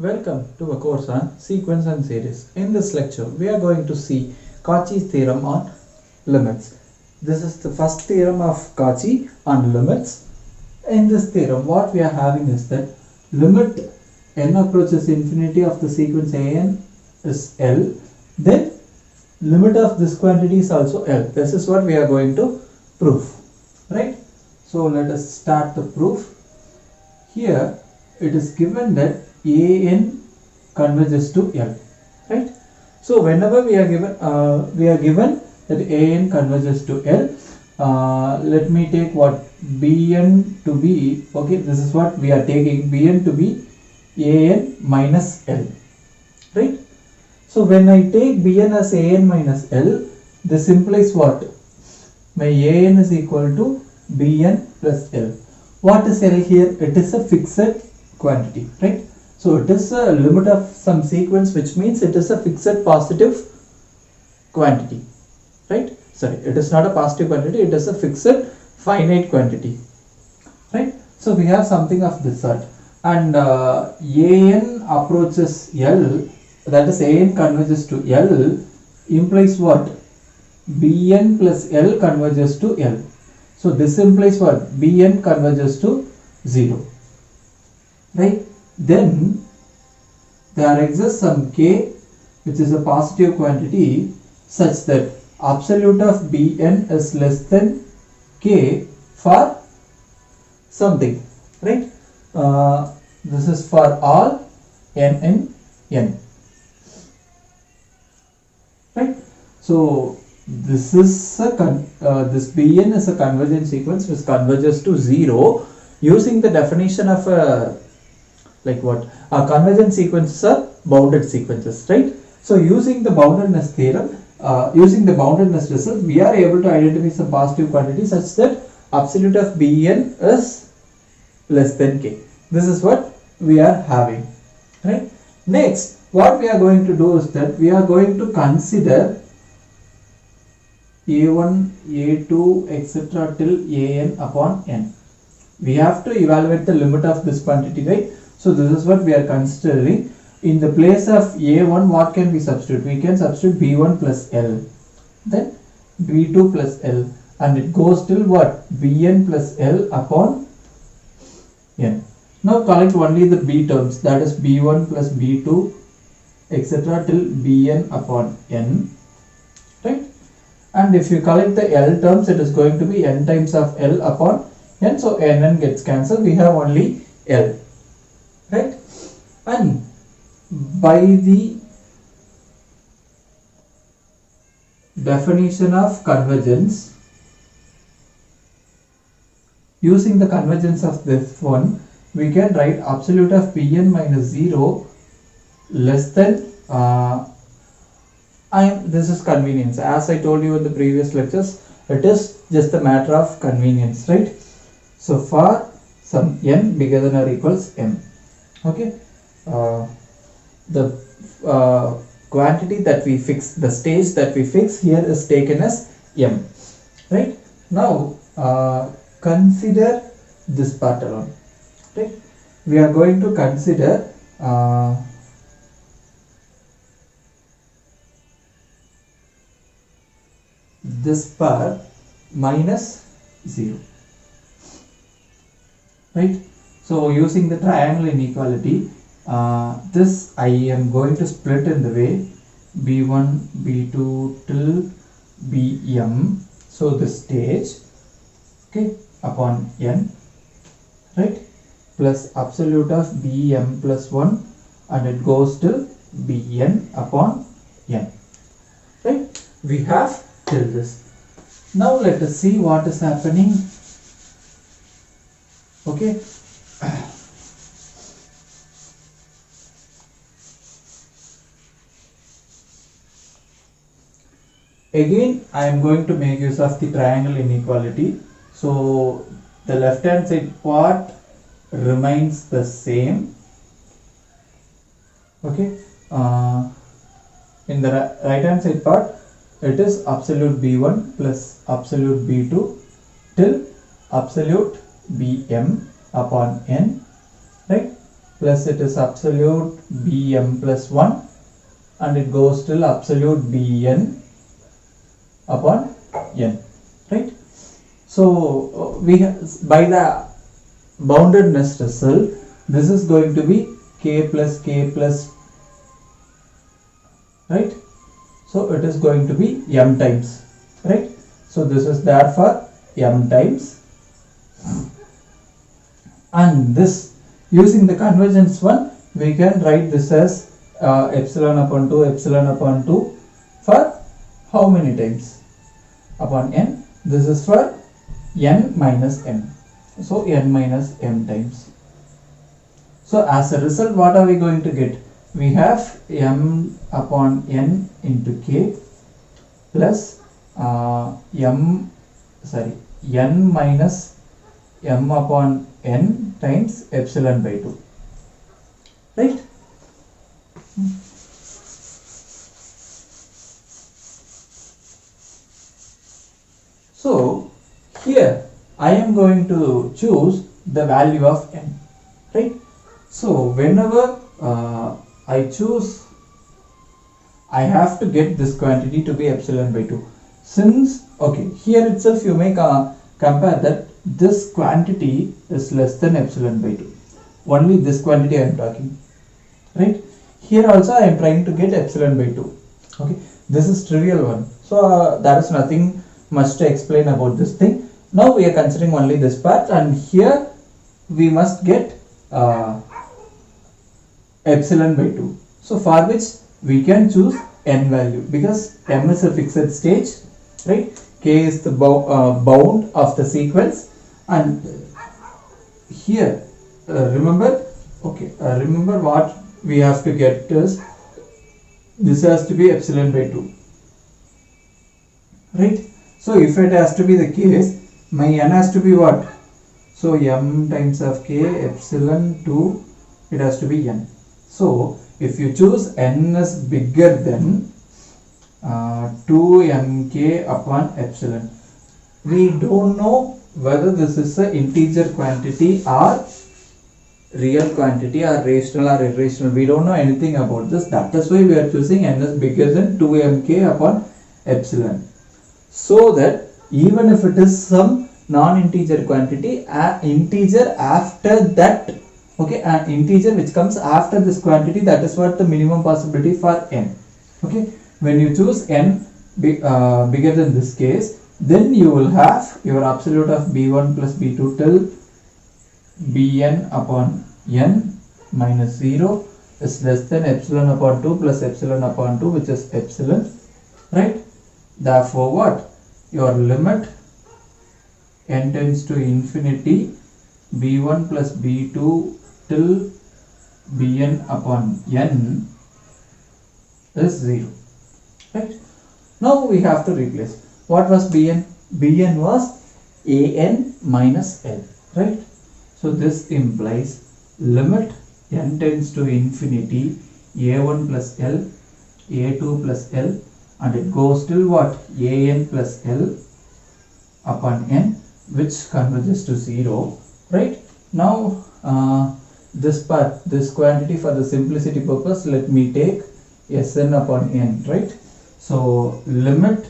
Welcome to a course on sequence and series. In this lecture, we are going to see Cauchy's theorem on limits. This is the first theorem of Cauchy on limits. In this theorem, what we are having is that limit n approaches infinity of the sequence an is L. Then limit of this quantity is also L. This is what we are going to prove. Right? So let us start the proof. Here it is given that an converges to L, right? So whenever we are given that an converges to L, let me take what Bn to be, okay, this is what we are taking, Bn to be an minus L, right? So when I take Bn as an minus L, this implies what? My an is equal to Bn plus L. What is L here? It is a fixed quantity, right? So it is a limit of some sequence, which means it is a fixed positive quantity, right? Sorry, it is not a positive quantity, it is a fixed finite quantity, right? So we have something of this sort, and an approaches L, that is an converges to L, implies what? Bn plus L converges to L. So this implies what? Bn converges to 0, right? Then there exists some k which is a positive quantity such that absolute of Bn is less than k for something, right? This is for all n in n, right? So this is this Bn is a convergent sequence which converges to 0 using the definition of a like what? Convergent sequences are bounded sequences, right? So using the boundedness theorem, using the boundedness result, we are able to identify some positive quantity such that absolute of Bn is less than k. This is what we are having, right? Next, what we are going to do is that we are going to consider a1, a2, etc. till an upon n. We have to evaluate the limit of this quantity, right? So this is what we are considering. In the place of a1, what can we substitute? We can substitute b1 plus L, then b2 plus L, and it goes till what? Bn plus L upon n. Now collect only the b terms, that is b1 plus b2 etc. till bn upon n, right? And if you collect the L terms, it is going to be n times of L upon n. So n gets cancelled. We have only L, right? And by the definition of convergence, using the convergence of this one, we can write absolute of Bn minus 0 less than this is convenience. As I told you in the previous lectures, it is just a matter of convenience, right? So for some n bigger than or equals m, okay, the quantity that we fix, the stage that we fix here is taken as m, right? Now consider this part alone, right? We are going to consider this part minus 0, right? So using the triangle inequality, this I am going to split in the way b1, b2 till bm. So this stage, okay, upon n, right, plus absolute of bm plus 1, and it goes till bn upon n, right? We have till this. Now let us see what is happening. Okay. Again, I am going to make use of the triangle inequality. So the left hand side part remains the same. Okay. In the right hand side part, it is absolute b1 plus absolute b2 till absolute bm upon n, right? plus it is absolute bm plus 1 and it goes till absolute bn upon n, right? So we by the boundedness result, this is going to be k plus, right? So it is going to be m times, right? So this is there for m times, and this, using the convergence one, we can write this as epsilon upon 2 for how many times upon n? This is for n minus m. So n minus m times. So as a result, what are we going to get? We have m upon n into k plus n minus m upon n times epsilon by 2, right? So here I am going to choose the value of n, right? So whenever I choose, I have to get this quantity to be epsilon by 2. Since, okay, here itself you may compare that this quantity is less than epsilon by 2. Only this quantity I am talking, right? Here also I am trying to get epsilon by 2. Okay, this is trivial one. So there is nothing much to explain about this thing. Now we are considering only this part, and here we must get epsilon by 2. So for which we can choose n value, because m is a fixed stage, right? K is the bound of the sequence, and here remember what we have to get is this has to be epsilon by 2, right? So if it has to be the case, my n has to be what? So m times of k epsilon 2, it has to be n. So if you choose n is bigger than 2mk upon epsilon, we don't know whether this is an integer quantity or real quantity or rational or irrational. We don't know anything about this. That is why we are choosing n is bigger than 2mk upon epsilon, so that even if it is some non-integer quantity, integer after that, okay, an integer which comes after this quantity, that is what the minimum possibility for n. Okay, when you choose n bigger than this case, then you will have your absolute of b1 plus b2 till bn upon n minus 0 is less than epsilon upon 2 plus epsilon upon 2, which is epsilon, right? Therefore what? Your limit n tends to infinity b1 plus b2 till bn upon n is 0, right? Now we have to replace. What was bn? Bn was an minus l, right? So this implies limit n tends to infinity a1 plus l, a2 plus l, and it goes till what? An plus l upon n, which converges to 0, right? Now this part, this quantity, for the simplicity purpose, let me take Sn upon n, right? So limit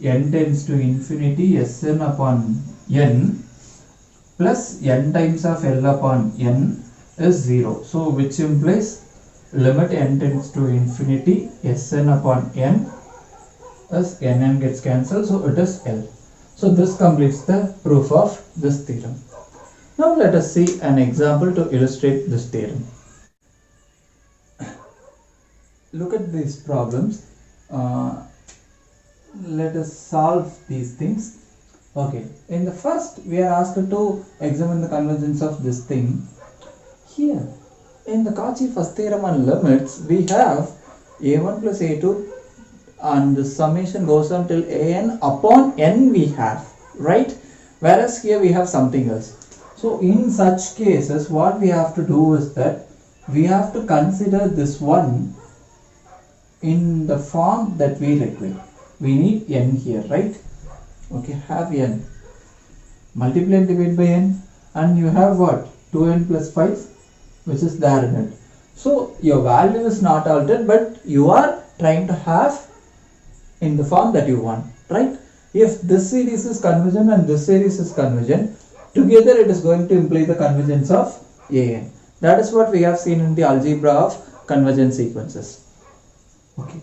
n tends to infinity Sn upon n plus n times of l upon n is 0. So which implies limit n tends to infinity Sn upon n as nn gets cancelled, so it is l. So this completes the proof of this theorem. Now let us see an example to illustrate this theorem. Look at these problems. Let us solve these things. Okay, in the first we are asked to examine the convergence of this thing. Here in the Cauchy first theorem on limits, we have a1 plus a2 and the summation goes on till an upon n we have, right? Whereas here we have something else. So in such cases, what we have to do is that we have to consider this one in the form that we require. We need n here, right? Okay, have n, multiply and divide by n, and you have what? 2n plus 5 which is there in it. So your value is not altered, but you are trying to have in the form that you want, right? If this series is convergent and this series is convergent, together it is going to imply the convergence of AN. That is what we have seen in the algebra of convergent sequences. Okay,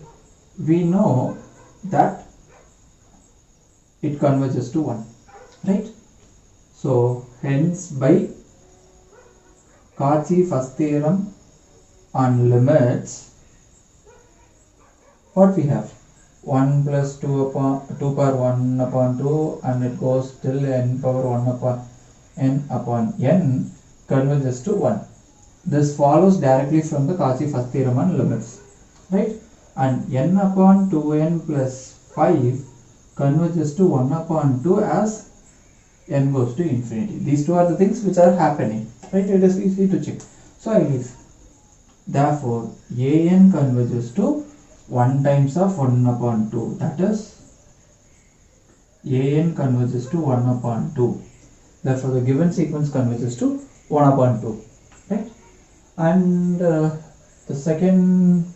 we know that it converges to 1, right? So hence by Cauchy first theorem on limits, what we have? 1 plus 2 upon 2 power 1 upon 2, and it goes till n power 1 upon n converges to 1. This follows directly from the Cauchy first theorem on limits, right? And n upon 2n plus 5 converges to 1 upon 2 as n goes to infinity. These two are the things which are happening, right? It is easy to check. So I leave. Therefore, an converges to 1 times of 1 upon 2. That is, an converges to 1 upon 2. Therefore, the given sequence converges to 1 upon 2, right? And the second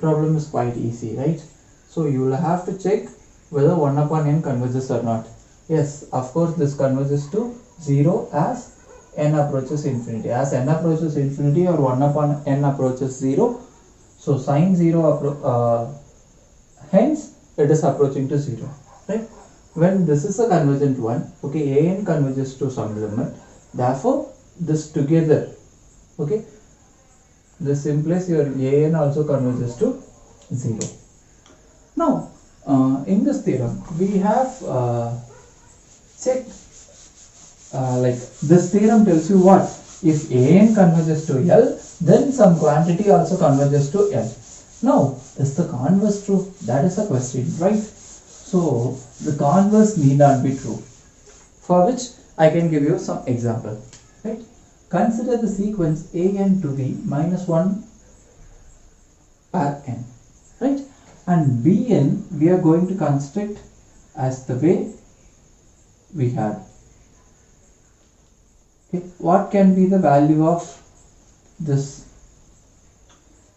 problem is quite easy, right? So you will have to check whether 1 upon n converges or not. Yes, of course this converges to 0 as n approaches infinity. As n approaches infinity, or 1 upon n approaches 0, so sine 0 hence it is approaching to 0, right? When this is a convergent one, okay, an converges to some limit, therefore this together, okay, this implies your an also converges to 0. Now in this theorem we have checked like this theorem tells you what? If an converges to L, then some quantity also converges to L. Now, is the converse true? That is the question, right? So, the converse need not be true. For which I can give you some example, right? Consider the sequence an to the minus 1 per n, right? And bn we are going to construct as the way we had. Okay. What can be the value of this?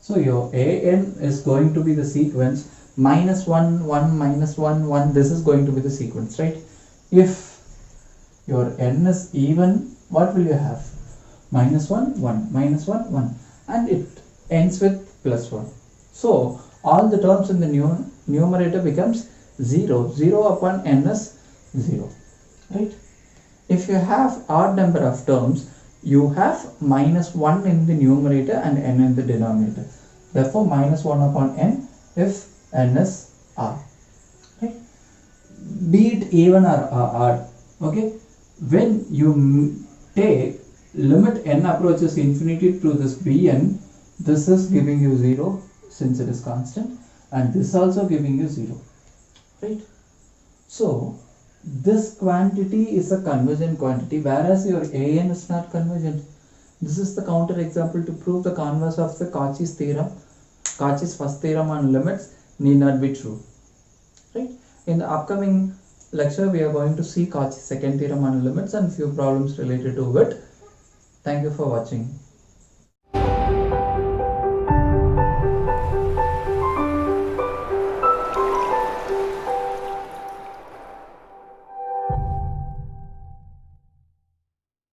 So your an is going to be the sequence minus 1, 1, minus 1, 1. This is going to be the sequence, right? If your n is even, what will you have? Minus 1, 1, minus 1, 1. And it ends with plus 1. So all the terms in the numerator becomes 0. 0 upon n is 0, right? If you have odd number of terms, you have minus 1 in the numerator and n in the denominator. Therefore, minus 1 upon n if n is r, right? Be it even or odd, okay? When you take limit n approaches infinity to this bn, this is giving you 0 since it is constant, and this also giving you 0, right? So this quantity is a convergent quantity, whereas your an is not convergent. This is the counter example to prove the converse of the Cauchy's theorem. Cauchy's first theorem on limits need not be true, right? In the upcoming lecture, we are going to see Cauchy's second theorem on limits and few problems related to it. Thank you for watching.